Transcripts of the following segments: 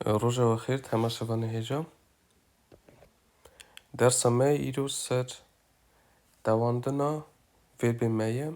Roja Waxir تماشاوانê hêja. Dersa me îro ser dewandina verbê me ye.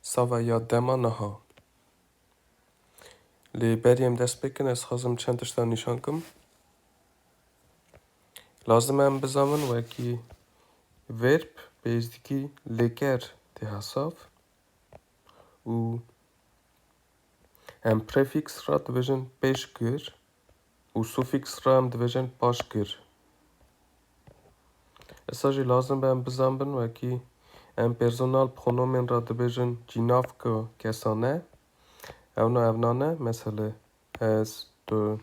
Sava ya dema niha. Lê berî em dest pê bikin ez dixwazim çend tiştan nîşan kim. Lazim e em bizanin wekî verb pêwîstî lêker tê hesav û em prefîks ra dibêjin pêşgir û sufîks ra em dibêjin paşgir. Esa jî lazim be em bizanibin wekî em personal pronomên ra dibêjin cînavka kesan e. Evna ne? Mesela ez, tu,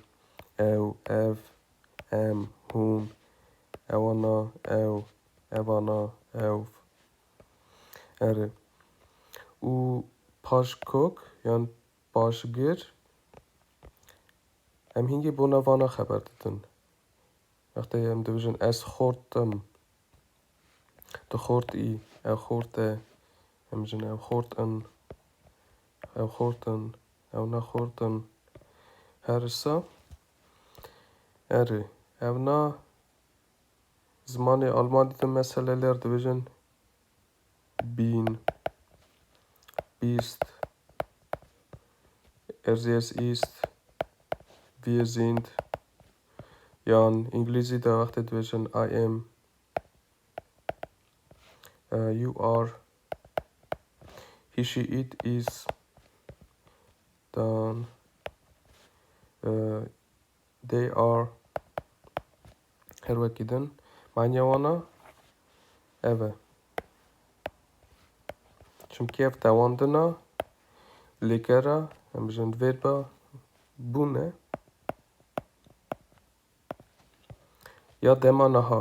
ew, ev, em, hûn, ewana, ew, evana, ew. Erê. û paşkok yan paşgir em hingî bona vana xeber didin. Wextê em dibêjin ez xortim, tu xortî, ew xort e, em bijin ew xortin, ew xortin, ew nexortin. Her wisa erê. Evna zimanê Almanî de meseleler dibêjin bin, bist, es ist, wir sind. Yan İngilîzî de wextê dibêjin I am, you are, he, she, it, is. Dan they are. Her wekî din manya wana ev e. Çimkî ev dewandina lêkera em bijin verba bûn e ya dema niha.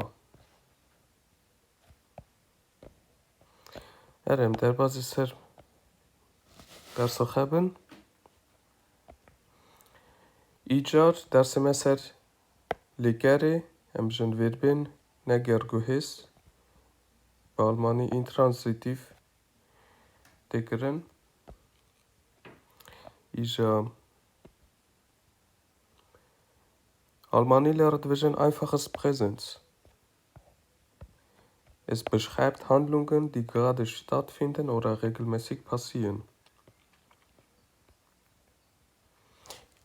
Erê em derbasî ser dersa xwe bin. Îcar dersê me ser lêkerê em bijin verbên negerguhês bi Almanî intransitif tê kirin. Îja Almanî lehre dibêjin einfaches Präsens. Es beschreibt Handlungen, die gerade stattfinden oder regelmäßig passieren.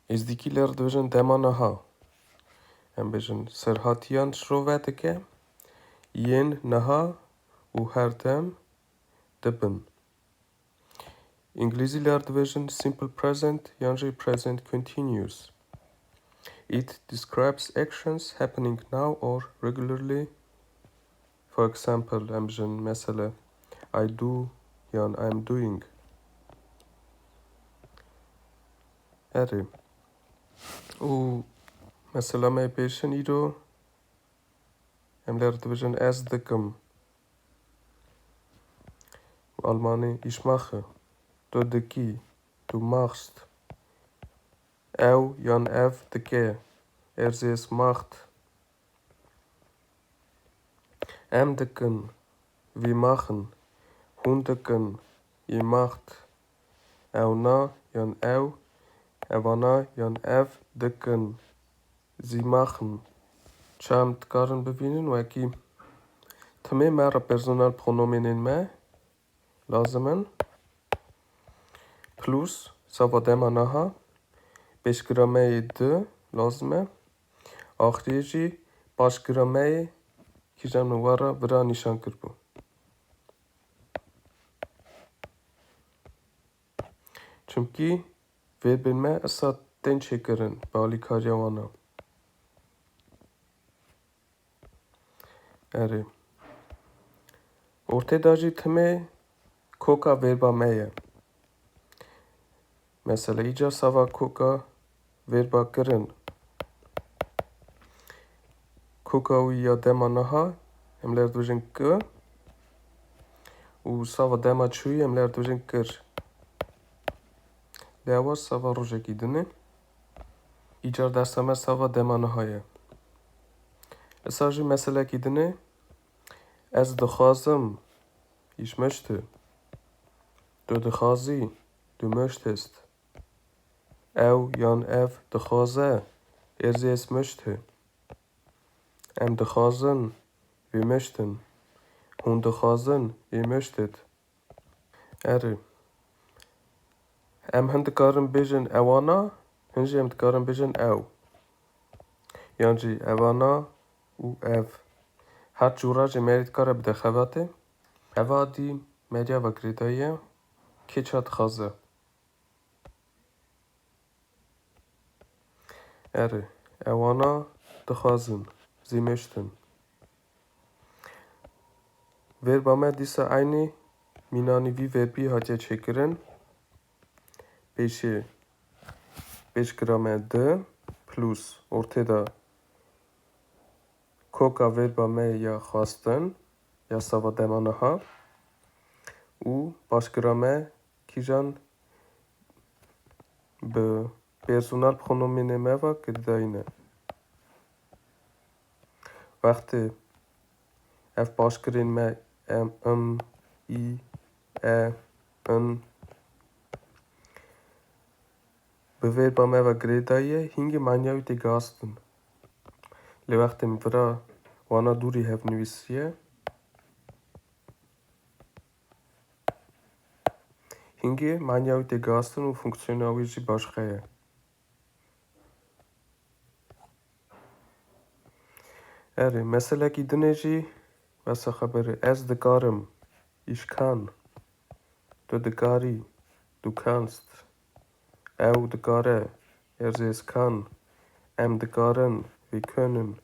Êzdîkî lehre dibêjin dema niha. Em bêjin serhatiyan şove dike, yên niha û her dem dibin. İngilîzî lehre dibêjin simple present yan jî present continuous. It describes actions happening now or regularly. For example, em bijin mesela I do yan I'm doing. Erê. û mesela me pêşin îro em lehre dibêjin ez dikim. Almanî ich mache, tu dikî, tu machst. Ew yan ev dike, es macht. Em dikin, wir machen. Hûn dikin, ihr macht. Ewna yan ew, evana yan ev dikin, sie machen. Ça em dikarin bibînin wekî timê me re personal pronomênên me lazim in. Plus sava dema niha, pêşgira me yê di lazim e. Axiriyê jî paşgira me yê kîjan min were vira nîşan kiribû. Çimkî verbên me esa tên çêkirin bi alîkariya wan e. Erê. Ortê da jî timê koka verba me ye. Mesela îca sava koka verba kirin. Koka wî ya dema niha em lehre dibêjin ki û sava dema çûyî em lehre dibêjin kir. Lê ewa sava rojekî din e. Îcar dersa me sava dema niha ye. Esa jî meselekî din e. Ez dixwazim, ich möchte. Du dixwazî, du möchtest. Jan ev dixwaze, es möchte. Dixwazin, wir möchten. Hûn dixwazin, ihr möchtet. Hin dikarin bêjin ewana, hin jî em dikarin bêjin ew. Yan jî ewana û ev. Her cûra jî merî dikare bide xebatê. Eva dî meriya vekirîdayî ye, keça dixwaze. Ewana dixwazin, sie möchten. Verba me dîsa aynî mînanîvî verbî hatiye çêkirin. Pêşkira me di plus ortê da koka verba me ya xwastin ya sava dema niha û paşkira me kîjan bi personel pronomînê me ve kirdayî ne. Wextê ev paşkirên me em, i, e, in bi verba me ve girêdayî ye, hingî manya wî tê gastin. Lê wextê min vira wana dûrî hevnivîsiye, hingî manya wî tê gastin û fonksiyona wî jî başqa ye. Meselekî dinê jî wesa xeberê ez dikarim, ich kann, du dikarî, du kannst, ew dikare, es kann, em dikarin, wir können,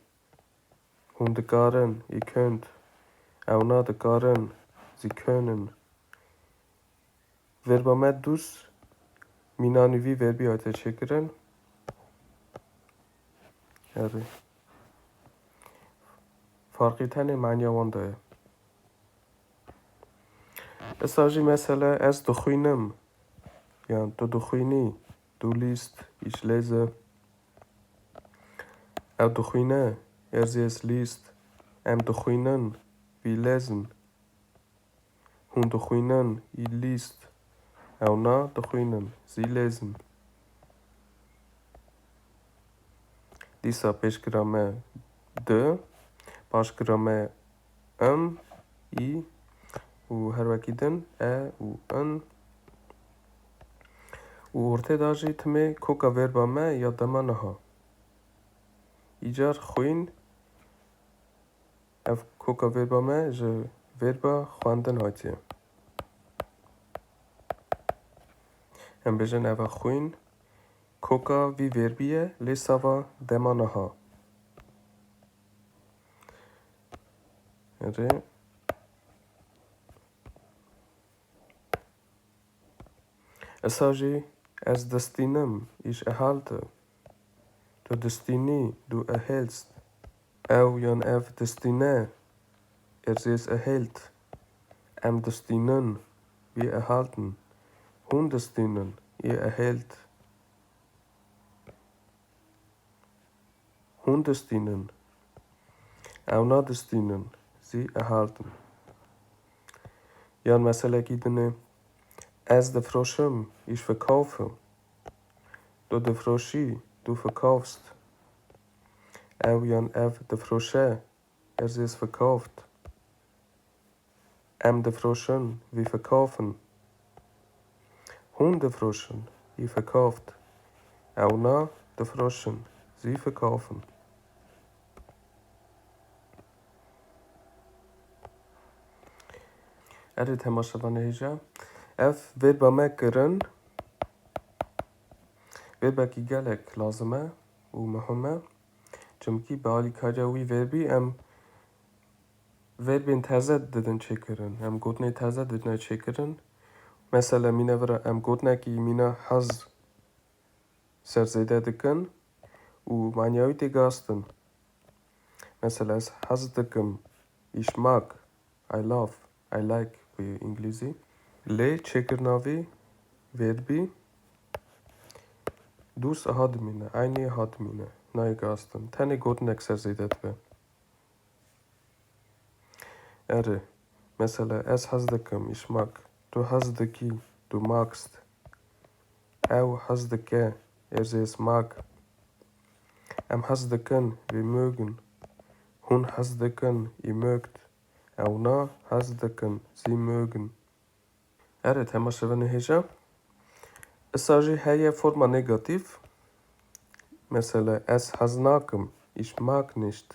hûn dikarin, ihr könnt, ewna dikarin, sie können. Verba me dus mînanîvî verbî hatiye çêkirin. Farkî tenê manya wan de ye. Esa jî mesele ez dixwînim, yan tu dixwînî, du liest, ich lese. Ew dixwîne, es liest, em dixwînin, wir lesen. Hûn dixwînin, ihr liest, ewna dixwînin, sie lesen. Dîsa pêşkira me di, paşkira me i û her wekî din e û in û ortê da jî timê koka verba me ya dema niha. Îcar xwîn, ev koka verba me ji verba xwendin hatiye. Em bêjin ev xwîn, koka vî verbî ye lê sava dema niha. Esa jî ez distînim, ich erhalte. Du distînî, du erhältst. Ew yan ev distîne, es erhält. Em distînin, wir erhalten. Hûn distînin, ihr erhält. Hûn distînin, ewna distînin, sie erhalten. Yan meselekî dinê ez difroşim, ich verkaufe. Du difroşî, du verkaufst. Ew yan ev difroşe, es verkauft. Em difroşin, wir verkaufen. Hûn difroşin, ihr verkauft. Ewna difroşin, sie verkaufen. Temaşevanê hêja. Ev verba me kirin, verbekî gelek lazim e û muhim e. Çimkî bi alîkariya wî verbî em verbên teze didin çêkirin, em gotinê teze didine çêkirin. Mesela mîna vira em gotinekî mîna hez serzêde dikin û manya wî tê gastin. Mesela ez hez dikim, ich mag, I love, I like bi îngilîzî. Lê çêkirina vî verbî dus aha dimîne, aynî aha dimîne, nayê gastin. Tenê gotinek serzêde dibe. Mesela ez hez dikim, ich mag, du hez dikî, du magst, ew hez dike, sie es mag. Has dicken, wir mögen. Hun has dicken, ihr mögt. Ona has dicken, sie mögen. تماشا هجا. الساجي هي forma negativ. Mesela es haznakem, ich mag nicht.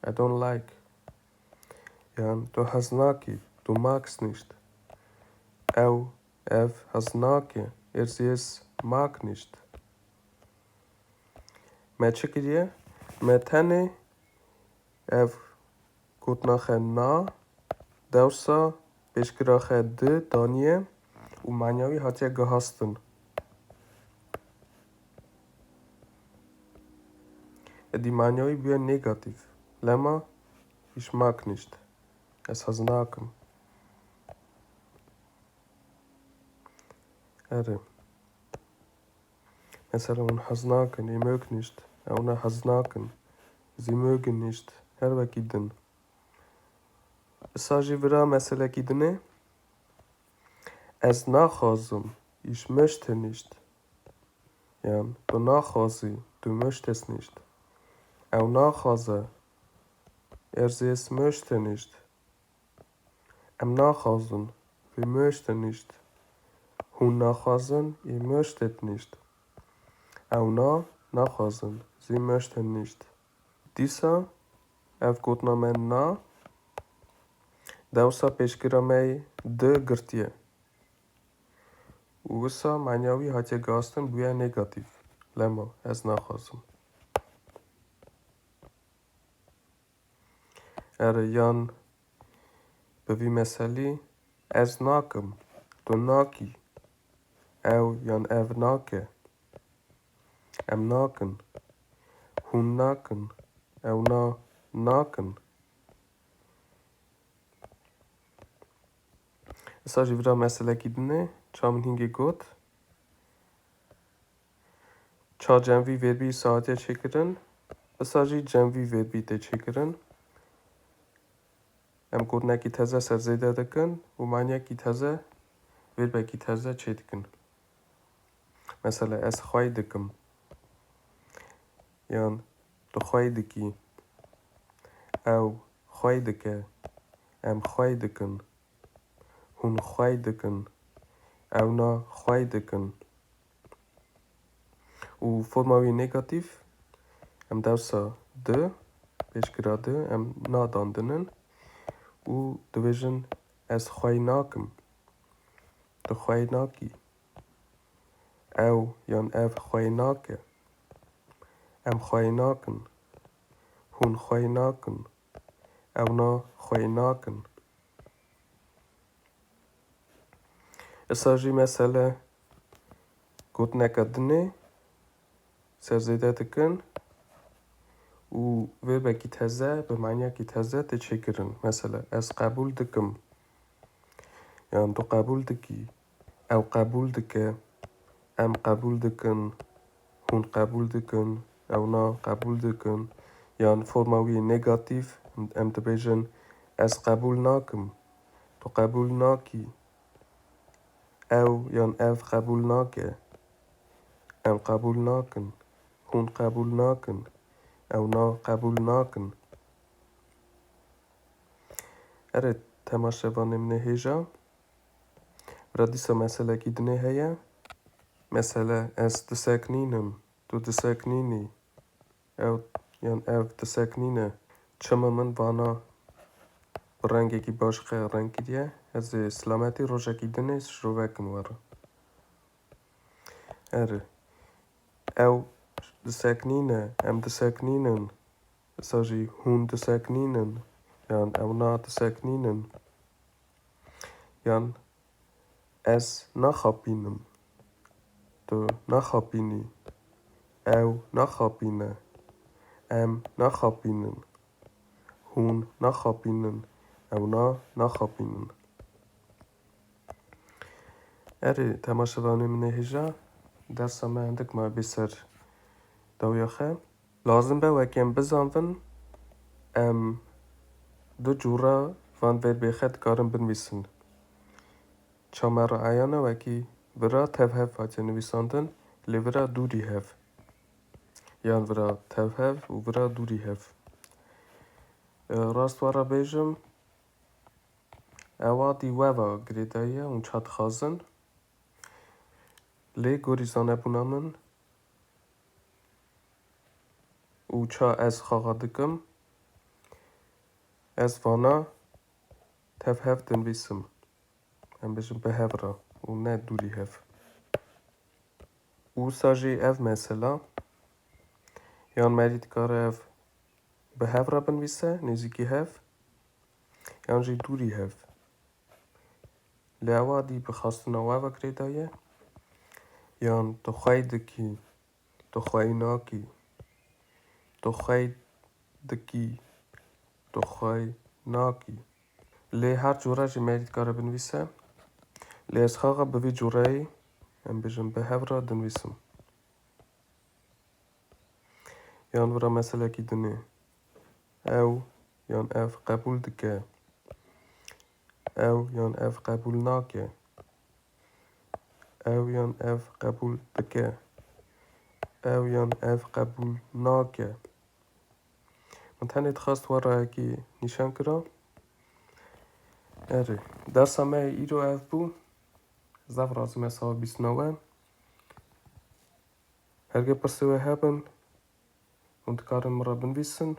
I don't like. Ja, du haznaki, du magst nicht. Ev haznaki, sie es mag nicht. Me çekiriye, me tane ev gutnache na, devsa beşkirache de daniye u manyavi hatiye gehastın. Die manyavi büye negativ. Lema, ich mag nicht. Es haznakem. Mesela haznaken, ihr mögt nicht. Ona haznaken, sie mögen nicht. Giden. Saji vira mesela gidene. Es nachhausen, ich möchte nicht. Ja, du nachhause, du möchtest nicht. Nachhause, sie es möchte nicht. Nachhausen, wir möchten nicht. Hun nachhausen, ihr möchtet nicht. Nachhausen, sie möchten nicht. Dieser, gutnamen na, devsa peşkiramey de gırtiye. Usa manyavi hatiye gastın büye negatif. Lema, es nachhausen. Yan bevi meseli, es nakem, du naki. Yan ev nake. Naken. Hun naken. Na naken. Sadece vira mesele gidine, çamın hingi got. Ça cemvi verbi saate çekirin. Sadece cemvi verbi de çekirin. Gotneki teze serzeyde dikin. U manyaki teze verbeki teze çedikin. Mesela es xay dikim. Yan tu xay diki. Ew xay dike. Xay dikin. Hun xay dikin. Na xay dikin. U formavi negatif. Devsa de. Beşkira de. Na dandının. U division es xay nakim. Tu xay naki. Yan ev xay nake. Xay nakin. Hun xay nakin. Na xay nakin. Saji mesele gotneka dine serzeyde dikin u verbeki teze be manyaki teze te çekirin. Mesela es kabul dikim. Yani tu kabul diki. Kabul dike. Kabul dikin. Hun kabul dikin. Na kabul dikin. Yani formavi negatif. Dibêjin ez kabul nakim. Tu kabul naki. Yan ev kabul nake. Kabul nakin. Hun kabul nakin. Na kabul nakin. Temaşevanım ne heja. Radisa mesele gidine heye. Mesele ez disekninim. Tu diseknini. Yan ev diseknine. Çamamın bana rengeki başka rengi diye. Ez slameti rojaki dine şrovekin var. Ew diseknine. Disekninen. Saji hun disekninen. Yan na disekninen. Yan ez nachapinim. Tu nachapini. Nachapine. Nachapinen. Hun nachapinen. Na nachapinen. تماشاوانم نهجا دست ما عندك ما بسر دویاخه لازم به وکیم بزنون دو جورا وان ور بخد کارم بنویسن چامر عیانه وکی برا تفهف هاتی نویساندن لێ ڤرا دووری هەڤ یان ڤرا تەڤ هەڤ و ڤرا دووری هەڤ. ڕاستوارە بێژم ئەوا دیوەڤە گرێداییە و چا دixwazin lê gorîzanebûna min û ça ez xaxa dikim ez vana tevhev dinivîsim. Em bêjin bi hev re û ne dûrî hev. Wisa jî ev mesela yan merî dikare ev bi hev re binivîse nêzîkî hev yan jî dûrî hev. Lê ewa dî bi xastina we ve girêdaye yan tu xwey dikî, tu xwey nakî, tu xwey dikî, tu xwey nakî. Lê her cure jî merî dikare binivîse. Lê ez xaxa bi vî cureyî em bêjin bi hev re dinivîsim. Yan vira meselekî dinê ew yan ev qebûl dike, ew yan ev qebûl nake, ew yan ev qebûl dike, ew yan ev qebûl nake. Min tenê dixwast we rahekî nîşan kira. Erê, dersa me îro ev bû. Zev razî me sawa bîstina we. Hergê pirsê we hebin û dikarin min re binivîsin.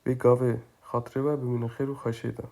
Vê gavê xatirê we bimînin xêr û xweşê de.